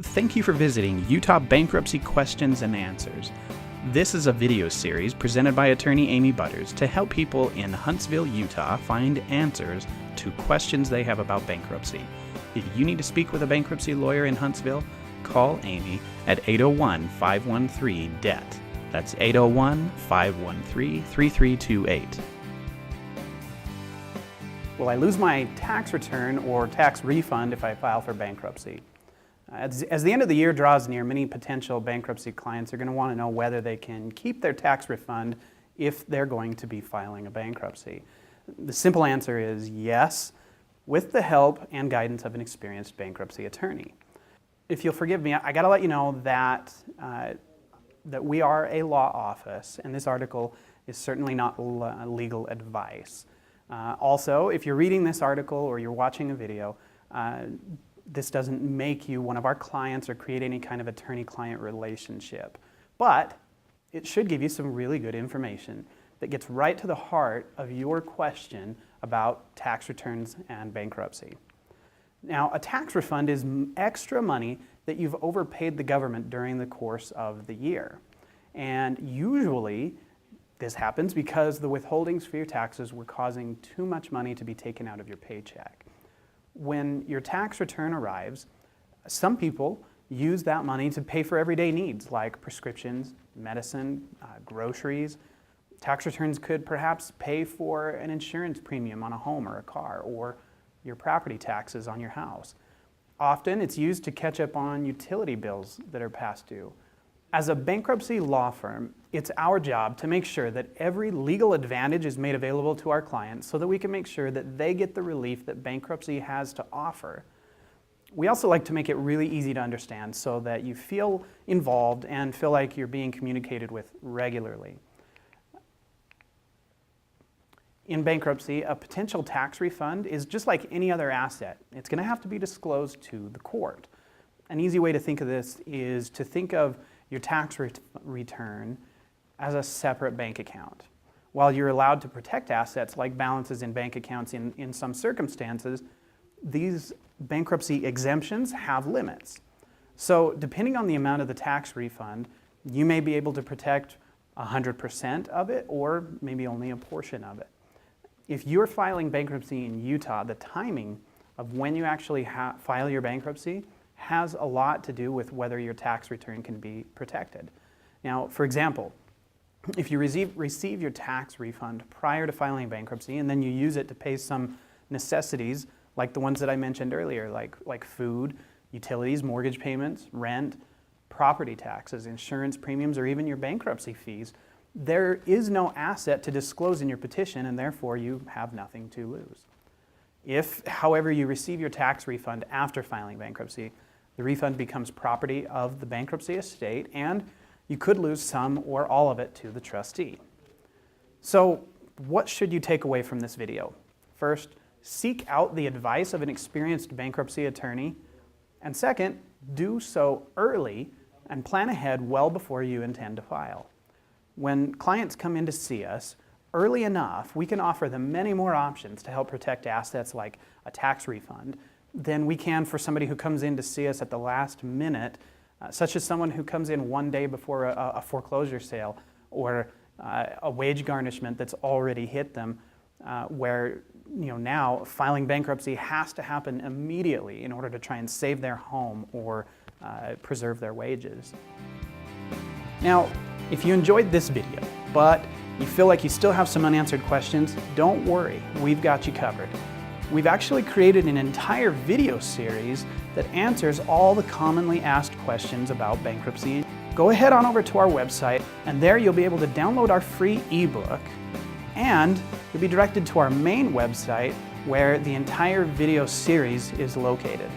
Thank you for visiting Utah Bankruptcy Questions and Answers. This is a video series presented by attorney Amy Butters to help people in Huntsville, Utah find answers to questions they have about bankruptcy. If you need to speak with a bankruptcy lawyer in Huntsville, call Amy at 801-513-DEBT. That's 801-513-3328. Will I lose my tax return or tax refund if I file for bankruptcy? As the end of the year draws near, many potential bankruptcy clients are going to want to know whether they can keep their tax refund if they're going to be filing a bankruptcy. The simple answer is yes, with the help and guidance of an experienced bankruptcy attorney. If you'll forgive me, I got to let you know that we are a law office, and this article is certainly not legal advice. Also, if you're reading this article or you're watching a video, this doesn't make you one of our clients or create any kind of attorney-client relationship. But it should give you some really good information that gets right to the heart of your question about tax returns and bankruptcy. Now, a tax refund is extra money that you've overpaid the government during the course of the year. And usually, this happens because the withholdings for your taxes were causing too much money to be taken out of your paycheck. When your tax return arrives, some people use that money to pay for everyday needs like prescriptions, medicine, groceries. Tax returns could perhaps pay for an insurance premium on a home or a car, or your property taxes on your house. Often it's used to catch up on utility bills that are past due. As a bankruptcy law firm, it's our job to make sure that every legal advantage is made available to our clients so that we can make sure that they get the relief that bankruptcy has to offer. We also like to make it really easy to understand so that you feel involved and feel like you're being communicated with regularly. In bankruptcy, a potential tax refund is just like any other asset. It's going to have to be disclosed to the court. An easy way to think of this is to think of your tax return as a separate bank account. While you're allowed to protect assets like balances in bank accounts in some circumstances, these bankruptcy exemptions have limits. So depending on the amount of the tax refund, you may be able to protect 100% of it or maybe only a portion of it. If you're filing bankruptcy in Utah, the timing of when you actually file your bankruptcy has a lot to do with whether your tax return can be protected. Now, for example, if you receive your tax refund prior to filing bankruptcy and then you use it to pay some necessities like the ones that I mentioned earlier, like food, utilities, mortgage payments, rent, property taxes, insurance premiums, or even your bankruptcy fees, there is no asset to disclose in your petition and therefore you have nothing to lose. If, however, you receive your tax refund after filing bankruptcy, the refund becomes property of the bankruptcy estate and you could lose some or all of it to the trustee. So what should you take away from this video? First, seek out the advice of an experienced bankruptcy attorney. And second, do so early and plan ahead well before you intend to file. When clients come in to see us, early enough, we can offer them many more options to help protect assets like a tax refund than we can for somebody who comes in to see us at the last minute, such as someone who comes in one day before a foreclosure sale or a wage garnishment that's already hit them, where now filing bankruptcy has to happen immediately in order to try and save their home or preserve their wages. Now, if you enjoyed this video, but you feel like you still have some unanswered questions, don't worry, we've got you covered. We've actually created an entire video series that answers all the commonly asked questions about bankruptcy. Go ahead on over to our website, and there you'll be able to download our free ebook, and you'll be directed to our main website where the entire video series is located.